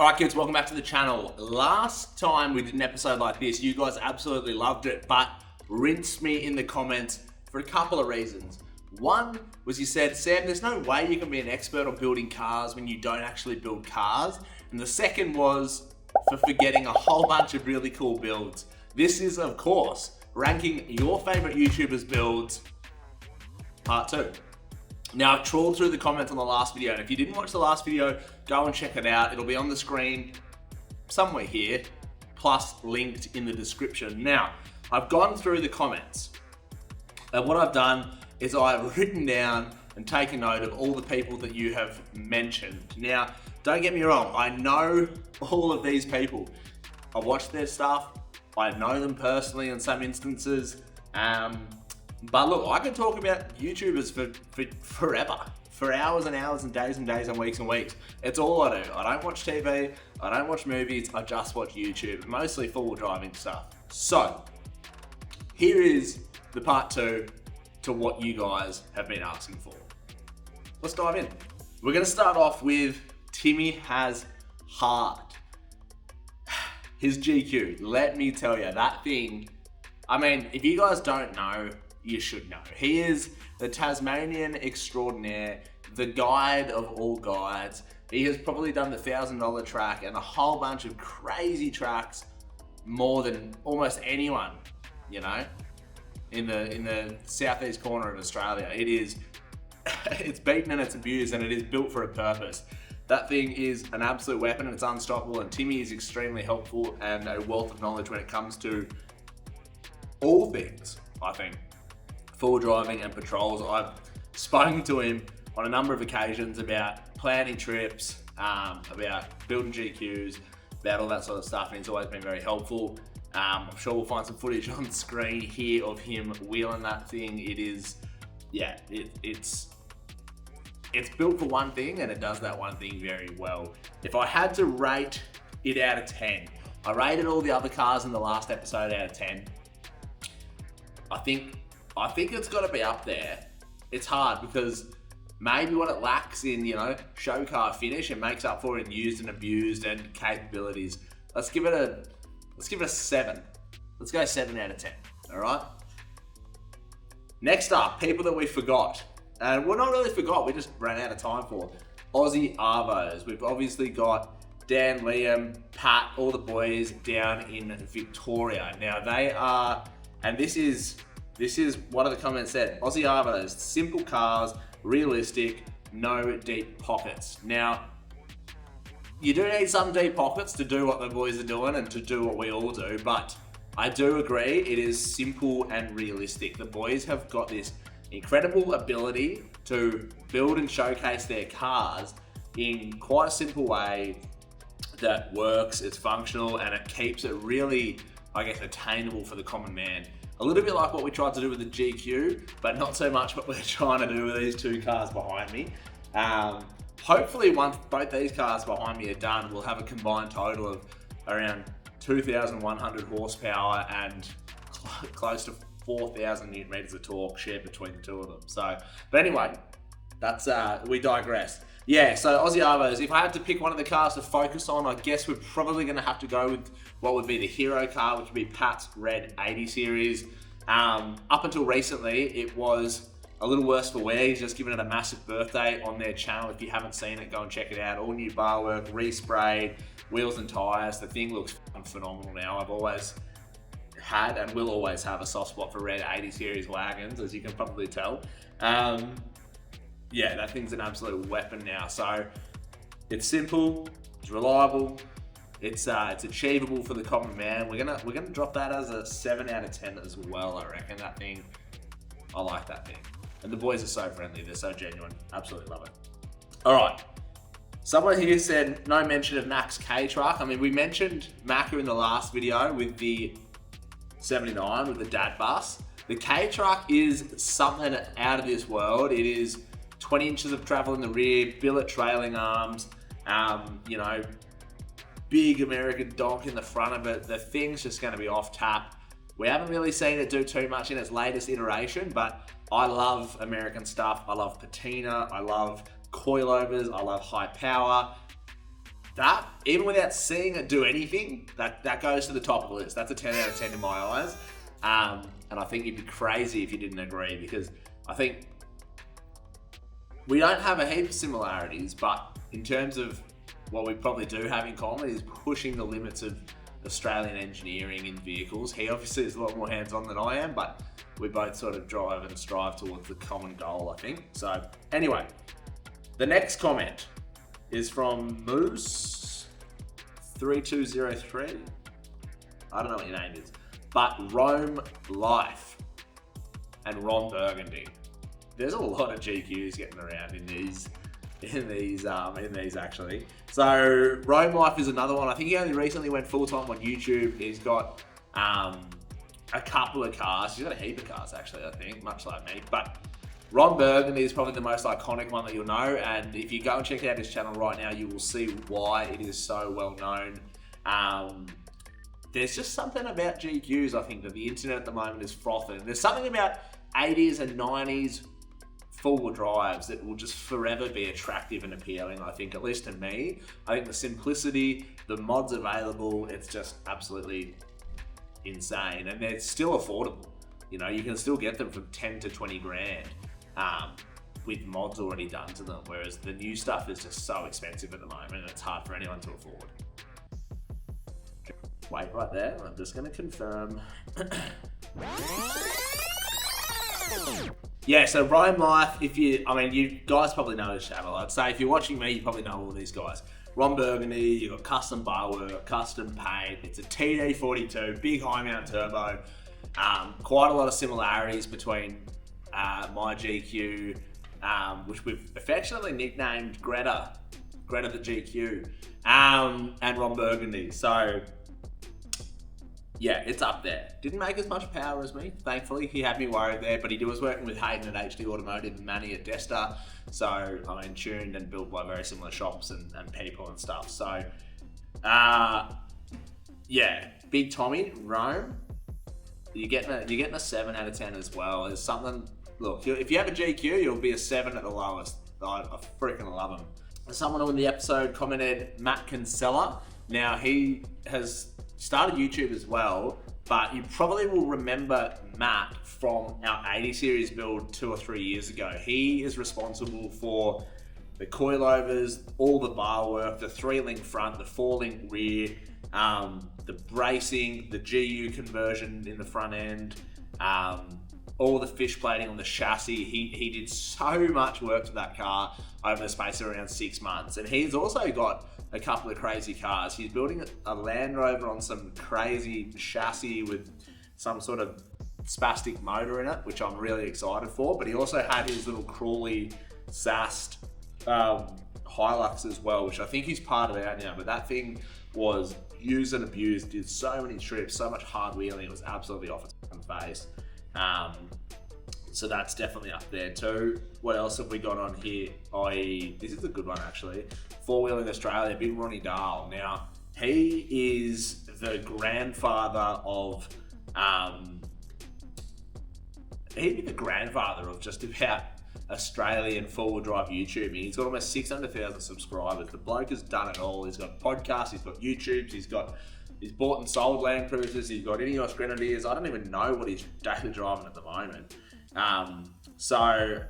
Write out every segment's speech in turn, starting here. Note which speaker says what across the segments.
Speaker 1: Alright kids, welcome back to the channel. Last time we did an episode like this, you guys absolutely loved it, but rinsed me in the comments for a couple of reasons. One was you said, Sam, there's no way you can be an expert on building cars when you don't actually build cars. And the second was for forgetting a whole bunch of really cool builds. This is, of course, ranking your favorite YouTubers' builds, part 2. Now, I've trawled through the comments on the last video, and if you didn't watch the last video, go and check it out. It'll be on the screen somewhere here, plus linked in the description. Now, I've gone through the comments, and what I've done is I've written down and taken note of all the people that you have mentioned. Now, don't get me wrong, I know all of these people. I watch their stuff, I know them personally in some instances, but look, I can talk about YouTubers for forever, for hours and hours and days and weeks and weeks. It's all I do. I don't watch TV, I don't watch movies, I just watch YouTube, mostly four-wheel driving stuff. So, here is the part 2 to what you guys have been asking for. Let's dive in. We're gonna start off with Timmy Has Heart. His GQ, let me tell you, that thing, I mean, if you guys don't know, you should know. He is the Tasmanian extraordinaire, the guide of all guides. He has probably done the $1,000 track and a whole bunch of crazy tracks, more than almost anyone, you know, in the southeast corner of Australia. It is, it's beaten and it's abused, and it is built for a purpose. That thing is an absolute weapon and it's unstoppable, and Timmy is extremely helpful and a wealth of knowledge when it comes to all things, I think. Full driving and patrols. I've spoken to him on a number of occasions about planning trips, about building GQs, about all that sort of stuff, and he's always been very helpful. I'm sure we'll find some footage on screen here of him wheeling that thing. It is, yeah, it's built for one thing and it does that one thing very well. If I had to rate it out of 10, I rated all the other cars in the last episode out of 10. I think it's got to be up there. It's hard because maybe what it lacks in, you know, show car finish, it makes up for it in used and abused and capabilities. Let's give it a 7. Let's go 7 out of 10. All right. Next up, people that we forgot, and we're not really forgot. We just ran out of time for Aussie Arvos. We've obviously got Dan, Liam, Pat, all the boys down in Victoria. Now they are, and this is one of the comments said, Aussie Arvos, simple cars, realistic, no deep pockets. Now, you do need some deep pockets to do what the boys are doing and to do what we all do, but I do agree it is simple and realistic. The boys have got this incredible ability to build and showcase their cars in quite a simple way that works, it's functional, and it keeps it really, I guess, attainable for the common man. A little bit like what we tried to do with the GQ, but not so much what we're trying to do with these two cars behind me. Hopefully once both these cars behind me are done, we'll have a combined total of around 2,100 horsepower and close to 4,000 Newton meters of torque shared between the two of them. So, but anyway, that's, we digress. Yeah, so Aussie Arvos, if I had to pick one of the cars to focus on, I guess we're probably going to have to go with what would be the hero car, which would be Pat's Red 80 series. Up until recently, it was a little worse for wear. He's just given it a massive birthday on their channel. If you haven't seen it, go and check it out. All new bar work, resprayed, wheels and tyres. The thing looks phenomenal now. I've always had and will always have a soft spot for Red 80 series wagons, as you can probably tell. Yeah, that thing's an absolute weapon now. So it's simple, it's reliable, it's achievable for the common man. We're gonna drop that as a 7 out of 10 as well. I reckon that thing. I like that thing, and the boys are so friendly. They're so genuine. Absolutely love it. All right. Someone here said no mention of Mac's K truck. I mean, we mentioned Macca in the last video with the 79 with the dad bus. The K truck is something out of this world. It is 20 inches of travel in the rear, billet trailing arms, you know, big American donk in the front of it. The thing's just going to be off tap. We haven't really seen it do too much in its latest iteration, but I love American stuff. I love patina. I love coilovers. I love high power. that, even without seeing it do anything, that goes to the top of the list. That's a 10 out of 10 in my eyes. And I think you'd be crazy if you didn't agree, because I think we don't have a heap of similarities, but in terms of what we probably do have in common is pushing the limits of Australian engineering in vehicles. He obviously is a lot more hands-on than I am, but we both sort of drive and strive towards the common goal, I think. So anyway, the next comment is from Moose3203. I don't know what your name is, but Rome Lyfe and Ron Burgundy. There's a lot of GQs getting around in these actually. So Rome Lyfe is another one. I think he only recently went full-time on YouTube. He's got a couple of cars. He's got a heap of cars actually, I think, much like me. But Ron Burgundy is probably the most iconic one that you'll know. And if you go and check out his channel right now, you will see why it is so well known. There's just something about GQs, I think, that the internet at the moment is frothing. There's something about 80s and 90s four-wheel drives that will just forever be attractive and appealing, I think, at least to me. I think the simplicity, the mods available, it's just absolutely insane. And they're still affordable. You know, you can still get them from 10 to 20 grand with mods already done to them, whereas the new stuff is just so expensive at the moment and it's hard for anyone to afford. Wait right there, I'm just going to confirm. Yeah, so Rome Lyfe, you guys probably know his channel. I'd say if you're watching me, you probably know all these guys. Ron Burgundy, you've got custom bar work, custom paint. It's a TD42, big high mount turbo. Quite a lot of similarities between my GQ, which we've affectionately nicknamed Greta the GQ, and Ron Burgundy. So yeah, it's up there. Didn't make as much power as me, thankfully. He had me worried there, but he was working with Hayden at HD Automotive and Manny at Desta. So, tuned and built by very similar shops and people and stuff. So, yeah, Big Tommy, Rome, you're getting a 7 out of 10 as well. There's something, look, if you have a GQ, you'll be a 7 at the lowest. I freaking love him. Someone on the episode commented, Matt Kinsela. Now, he has started YouTube as well, but you probably will remember Matt from our 80 series build 2 or 3 years ago. He is responsible for the coilovers, all the bar work, the 3-link front, the 4-link rear, the bracing, the GU conversion in the front end, all the fish plating on the chassis. He did so much work to that car over the space of around 6 months. And he's also got a couple of crazy cars. He's building a Land Rover on some crazy chassis with some sort of spastic motor in it, which I'm really excited for. But he also had his little Crawley sassed Hilux as well, which I think he's part of out now. But that thing was used and abused, did so many trips, so much hard wheeling, it was absolutely off its face. So that's definitely up there too. What else have we got on here? This is a good one actually. 4-Wheeling Australia, Big Ronny Dahl. Now, he is the grandfather of, he'd be the grandfather of just about Australian 4-wheel drive YouTube. He's got almost 600,000 subscribers. The bloke has done it all. He's got podcasts, he's got YouTubes, he's bought and sold Land Cruisers, he's got Ineos Grenadiers. I don't even know what he's daily driving at the moment. So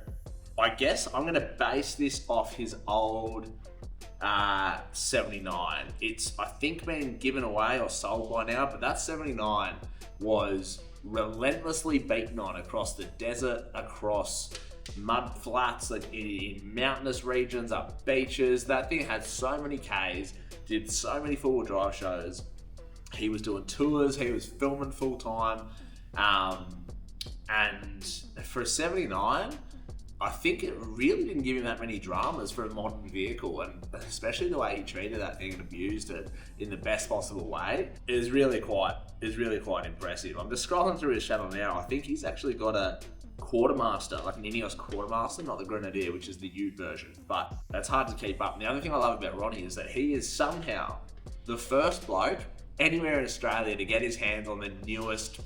Speaker 1: I guess I'm going to base this off his old 79. It's, I think, been given away or sold by now, but that 79 was relentlessly beaten on across the desert, across mud flats, like in mountainous regions, up beaches. That thing had so many Ks, did so many 4-wheel drive shows. He was doing tours, he was filming full time. And for a 79, I think it really didn't give him that many dramas for a modern vehicle, and especially the way he treated that thing and abused it in the best possible way is really quite impressive. I'm just scrolling through his channel now. I think he's actually got a Quartermaster, like an Ineos Quartermaster, not the Grenadier, which is the U version, but that's hard to keep up. And the other thing I love about Ronny is that he is somehow the first bloke anywhere in Australia to get his hands on the newest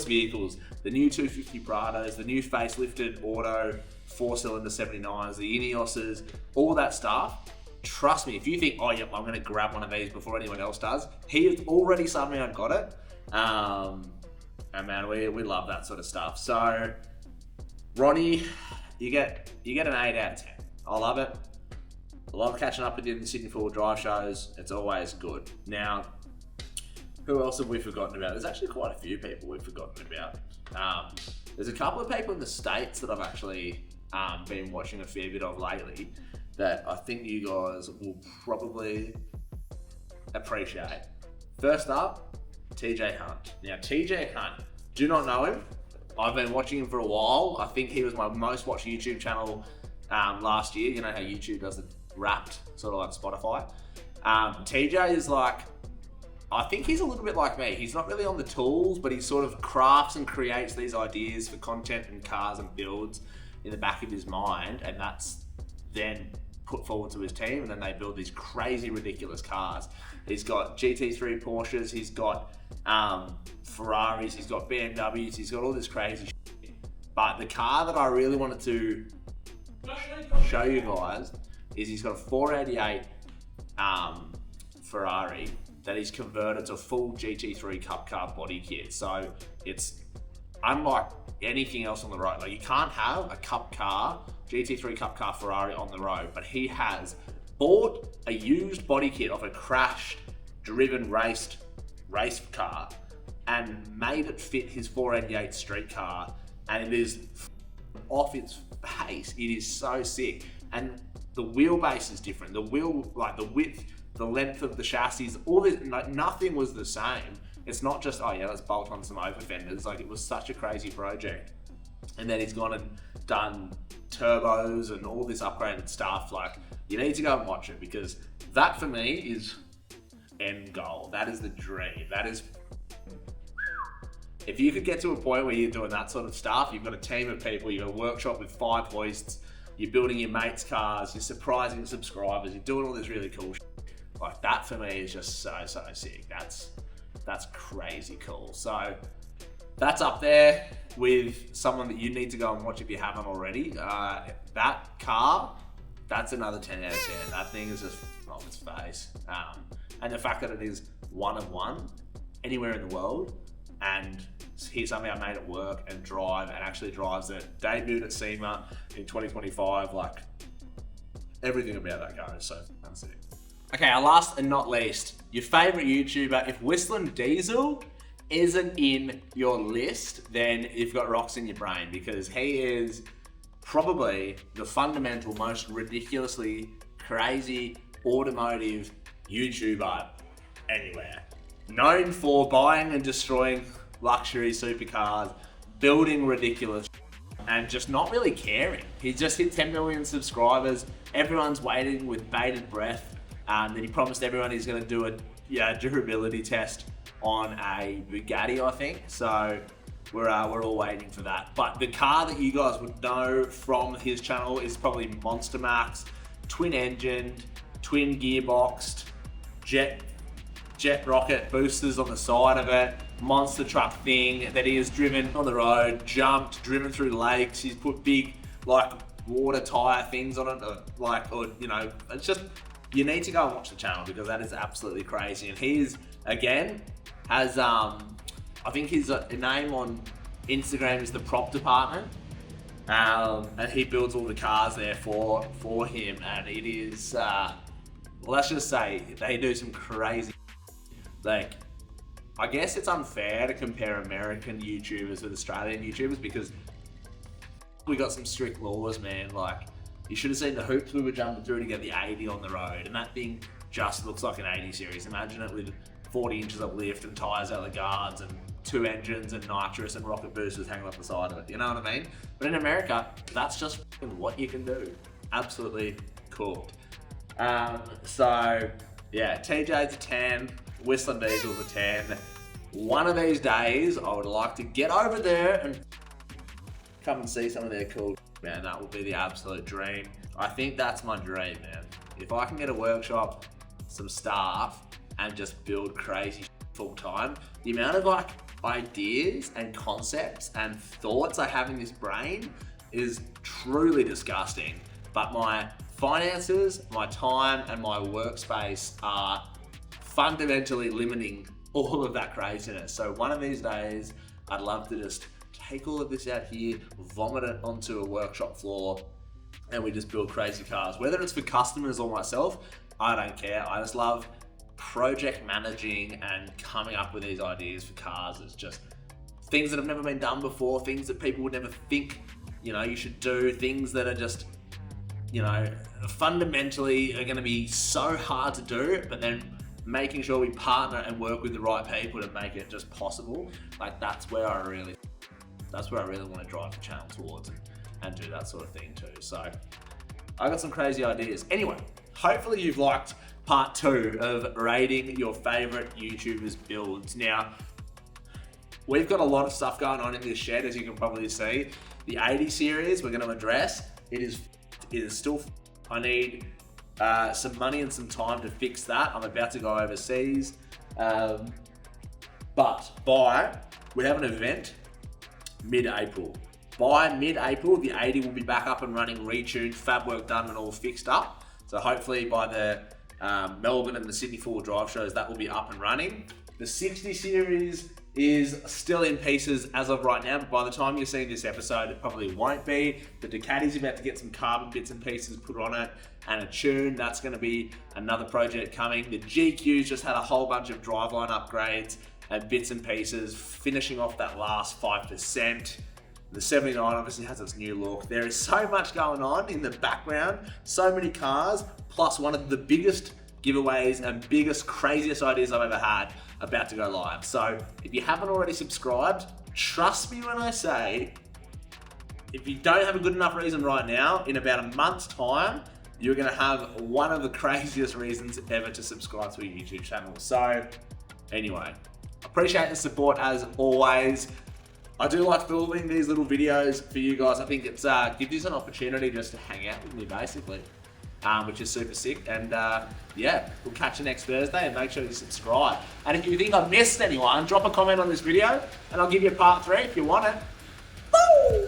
Speaker 1: vehicles, the new 250 Prados, the new facelifted auto 4-cylinder 79s, the Ineoses, all that stuff. trust me, if you think, oh yep, I'm gonna grab one of these before anyone else does, he has already somehow got it. And man, we love that sort of stuff. So, Ronny, you get an 8 out of 10. I love it. I love catching up with you in the Sydney Four-Wheel Drive shows. It's always good. Now, who else have we forgotten about? There's actually quite a few people we've forgotten about. There's a couple of people in the States that I've actually been watching a fair bit of lately that I think you guys will probably appreciate. First up, TJ Hunt. Now, TJ Hunt, do not know him. I've been watching him for a while. I think he was my most watched YouTube channel last year. You know how YouTube does the Wrapped, sort of like Spotify. TJ is like, I think he's a little bit like me. He's not really on the tools, but he sort of crafts and creates these ideas for content and cars and builds in the back of his mind, and that's then put forward to his team, and then they build these crazy, ridiculous cars. He's got GT3 Porsches, he's got Ferraris, he's got BMWs, he's got all this crazy shit. But the car that I really wanted to show you guys is he's got a 488 Ferrari that he's converted to full GT3 Cup car body kit. So it's unlike anything else on the road. Like, you can't have a Cup car, GT3 Cup car Ferrari on the road, but he has bought a used body kit of a crashed, driven, raced race car and made it fit his 488 street car, and it is off its face. It is so sick. And the wheelbase is different. The wheel, like the width, the length of the chassis, all this, like, nothing was the same. It's not just, oh yeah, let's bolt on some over fenders. Like, it was such a crazy project. And then he's gone and done turbos and all this upgraded stuff. Like, you need to go and watch it, because that for me is end goal. That is the dream. That is, if you could get to a point where you're doing that sort of stuff, you've got a team of people, you've got a workshop with 5 hoists, you're building your mates' cars, you're surprising subscribers, you're doing all this really cool shit. Like, that for me is just so sick. That's crazy cool. So that's up there with someone that you need to go and watch if you haven't already. That car, that's another 10 out of 10. That thing is just off its face. And the fact that it is one of one anywhere in the world, and he somehow made it work and drive, and actually drives it. Debuted at SEMA in 2025. Like, everything about that car is so fancy. Okay, our last and not least, your favorite YouTuber. If Whistlin Diesel isn't in your list, then you've got rocks in your brain, because he is probably the fundamental, most ridiculously crazy automotive YouTuber anywhere. Known for buying and destroying luxury supercars, building ridiculous, and just not really caring. He's just hit 10 million subscribers. Everyone's waiting with bated breath. Then he promised everyone he's going to do a durability test on a Bugatti, I think. So we're all waiting for that. But the car that you guys would know from his channel is probably Monster Max, twin engined, twin gearboxed, jet rocket boosters on the side of it, monster truck thing that he has driven on the road, jumped, driven through lakes. He's put big, like, water tire things on it, or you know, it's just, you need to go and watch the channel, because that is absolutely crazy. And he's, again, has, I think his name on Instagram is the Prop Department. And he builds all the cars there for him. And it is, let's just say, they do some crazy, like, I guess it's unfair to compare American YouTubers with Australian YouTubers, because we got some strict laws, man. Like, you should have seen the hoops we were jumping through to get the 80 on the road, and that thing just looks like an 80 series. Imagine it with 40 inches of lift and tyres out the guards and 2 engines and nitrous and rocket boosters hanging off the side of it. You know what I mean? But in America, that's just what you can do. Absolutely cooked. So yeah, TJ's a 10, Whistlin Diesel's a 10. One of these days, I would like to get over there and come and see some of their cool, man. That would be the absolute dream. I think that's my dream, man. If I can get a workshop, some staff, and just build crazy full time, the amount of like ideas and concepts and thoughts I have in this brain is truly disgusting. But my finances, my time, and my workspace are fundamentally limiting all of that craziness. So one of these days, I'd love to just take all of this out here, vomit it onto a workshop floor, and we just build crazy cars. Whether it's for customers or myself, I don't care. I just love project managing and coming up with these ideas for cars. It's just things that have never been done before, things that people would never think, you should do, things that are just, fundamentally are going to be so hard to do, but then making sure we partner and work with the right people to make it just possible. Like that's where I really want to drive the channel towards and do that sort of thing too. So I got some crazy ideas. Anyway, hopefully you've liked part 2 of rating your favorite YouTubers' builds. Now, we've got a lot of stuff going on in this shed, as you can probably see. The 80 series we're going to address. It is still, I need some money and some time to fix that. I'm about to go overseas. But we have an event mid-April. By mid-April, the 80 will be back up and running, retuned, fab work done and all fixed up. So hopefully by the Melbourne and the Sydney 4 drive shows, that will be up and running. The 60 series is still in pieces as of right now, but by the time you're seeing this episode, it probably won't be. The Ducati's about to get some carbon bits and pieces put on it and a tune. That's going to be another project coming. The GQ's just had a whole bunch of driveline upgrades and bits and pieces, finishing off that last 5%. The 79 obviously has its new look. There is so much going on in the background, so many cars, plus one of the biggest giveaways and biggest, craziest ideas I've ever had about to go live. So if you haven't already subscribed, trust me when I say, if you don't have a good enough reason right now, in about a month's time, you're gonna have one of the craziest reasons ever to subscribe to a YouTube channel. So anyway, appreciate the support as always. I do like filming these little videos for you guys. I think it's gives you an opportunity just to hang out with me basically, which is super sick. And yeah, we'll catch you next Thursday and make sure you subscribe. And if you think I missed anyone, drop a comment on this video and I'll give you part 3 if you want it. Woo!